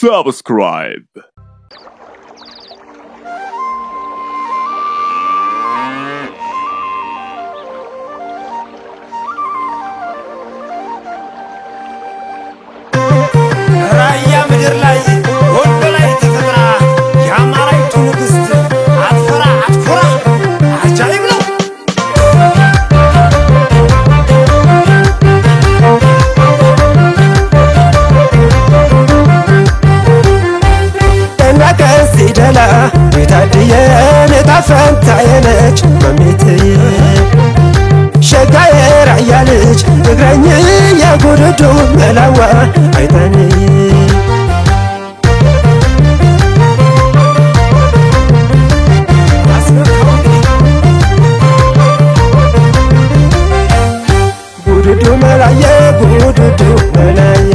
subscribe. Raya ምድር ላይ ወንድ ላይ ተፈጥራ ያማራይቱ ንግስት አትፈራ አትኮራ አጃይብ ነው ተናከሲደላ ቤታድየን ታፈንታየነች መሚትይ ሸጋዬ ራያ ልጅ እግረኝ የጉድዱ መላዋ አይተን ጉድዱ መላየ ጉድዱ መላየ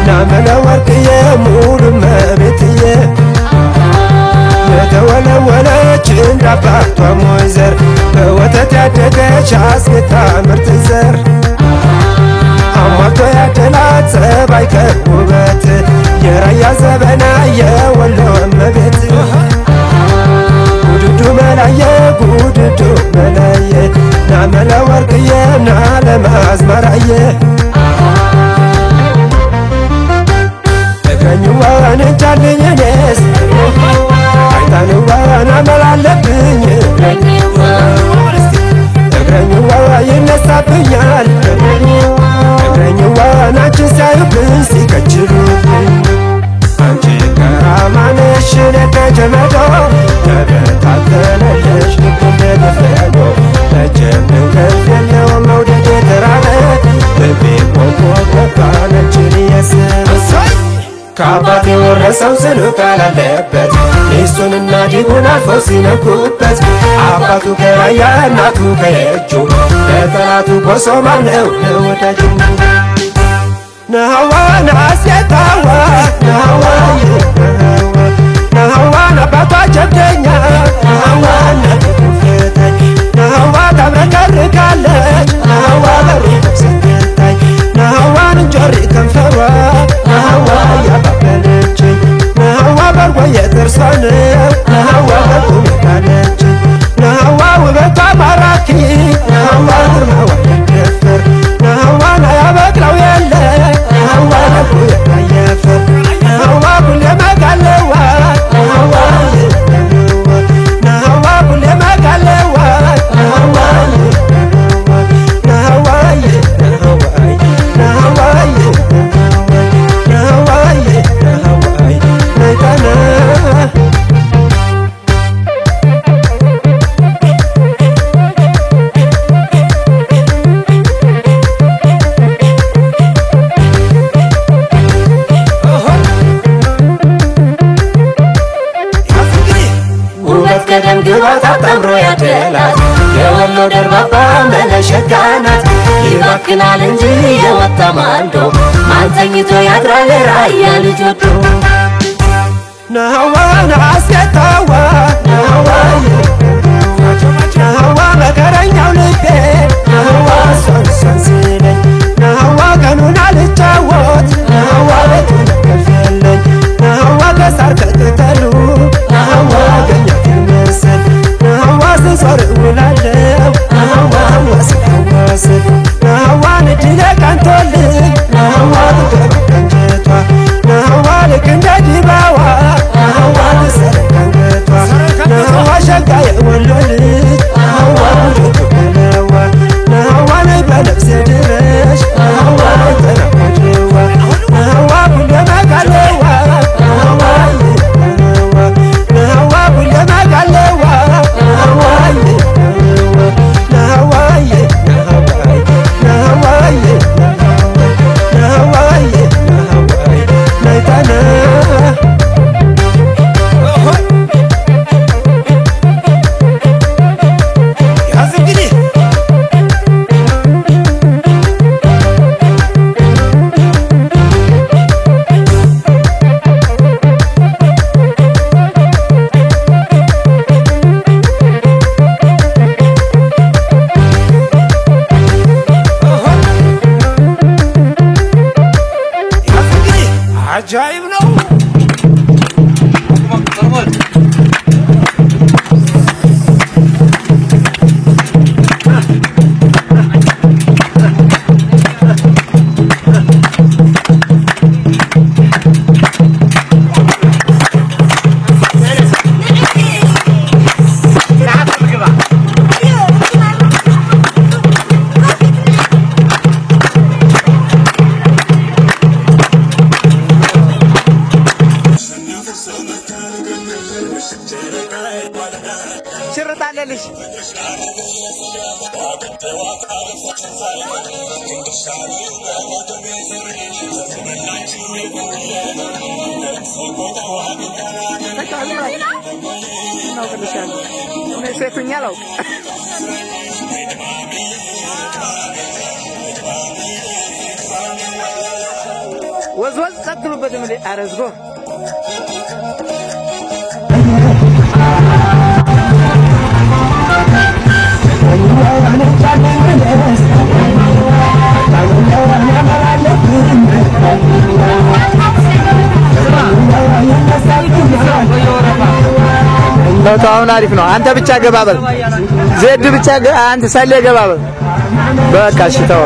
ናመለ ወርቅየ ሙሉ መቤትየ የተወለወለች እንዳባቷ ሞይዘር በወተት ያደገች አስጌታ ምርጥ ዘር አሟልቶ ያደላት ጸባይ ከውበት የራያ ዘበና የወሎ እመቤት ጉድዱ መላየ ጉድዱ መላየ ናመለ ወርቅየ ናለማዝመራየ እግረኝዋን እንጃልኝ እኔስ አይታንዋን አመላለብኝ እግረኝዋ ይነሳብኛል እግረኝዋን አንቺን ሲያዩብኝ ሲከጅሉብኝ አንቺ ከራማነሽ ለከጀመዶ ተበታተነለሽ ልክ እንደ ገፈዶ መቼም እንቅልፍ የለው መውደድ የተራበ ልቤ ቆሞ ገባነችን የስም ከአባት የወረሰው ስሉክ አላለበት ሚስቱንና ዲቡን አልፈው ሲነኩበት አባቱ ከራያ እናቱ ከየጁ ለጠላቱ ጎርሶ ማነው ለወዳጁ ነሐዋን አስጌታዋ ነሐዋይ ነሐዋን አባቷ ጀብደኛ ነሐዋን ፍታይ ነሐዋ ታብረከርካለች ነሐዋ በሩ ሰንታይ ነሐዋን እንጆሪ ከንፈሯ ነሐዋ ያባበለችኝ ነሐዋ በርጎ የጥርሷን ነሐዋ በቁም ካለችኝ ነሐዋ ውበቷ ማራኪ ነሐዋ ግርማዋ ያደፈር ነሐዋን አያበቅለው የለ ነሐዋ ነጉ የማየፈር ነሐዋ ሁሌ መጋለዋ ነሐዋ ነሐዋ ሁሌ መጋለዋ ነሐዋ ነሐዋይ ነሐዋይ ነሐዋይ ነሐዋይ ነሐዋይ ነይታና ውበት ከደም ግባት አጣምሮ ያደላት የወሎ ደርባባ መለሸጋ ናት ይባክናል እንጂ የወጣ ማልዶ ማን ተኝቶ ያድራል ራያ ልጅ ወዶ ነሐዋን አስጌታዋ ነሐዋይ ነሐዋ መከረኛው ልቤ ነሐዋ ሶንሶን ሲለኝ ነሐዋ ቀኑን አልጫወት ነሐዋ ቤቱን ከፍለኝ ነሐዋ ከሳር ከቅጠሉ ነሐዋ ገኘት ምስል ነሐዋ ስዞር እውላለሁ ነሐዋ ወስድ ነሐዋን እድሌ ቀንቶልኝ ነሐዋ ትገባ ከንጀቷ ነሐዋ ልክ እንደ ዲባዋ ነሐዋ ትሰረቅ አንገቷ ነሐዋ ሸጋ የወሎ ልጅ ነሐዋ ውድቱ በለዋ ነሐዋ ነይ በነፍሴ ድረሽ ነሐዋ ነይ ተናኮድዋ ነሐዋ ሁሌ መጋለዋ ነሐዋ ነሐዋ ሁሌ መጋለዋ ነሐዋይ ነሐዋይ ነሐዋይ ነሐዋይ ነሐዋይ ነሐዋይ ነይታና ሽርጣለልሽ ወዝወዝ ቀጥሉበት ምን አረዝጎ አሁን አሪፍ ነው አንተ ብቻ ገባበል ዜድ ብቻ አንተ ሳለ ገባበል በቃ እሺ ተው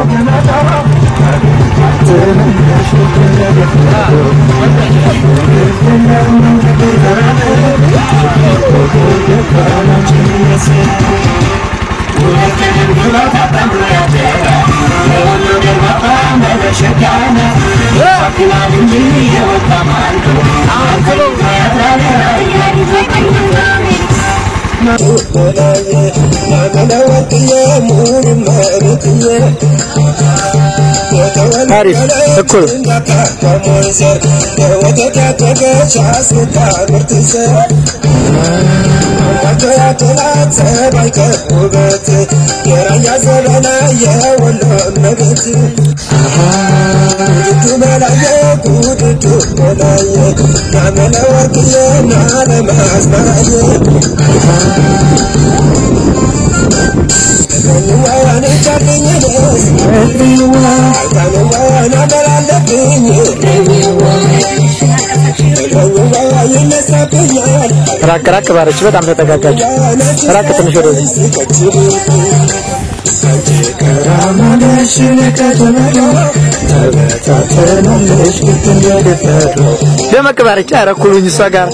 عارف الكل راك راك بارش በጣም ተጠጋጋች راك ትንሽ ወደዚህ ደመቅ ባርቻ አረኩልኝ እሷ ጋር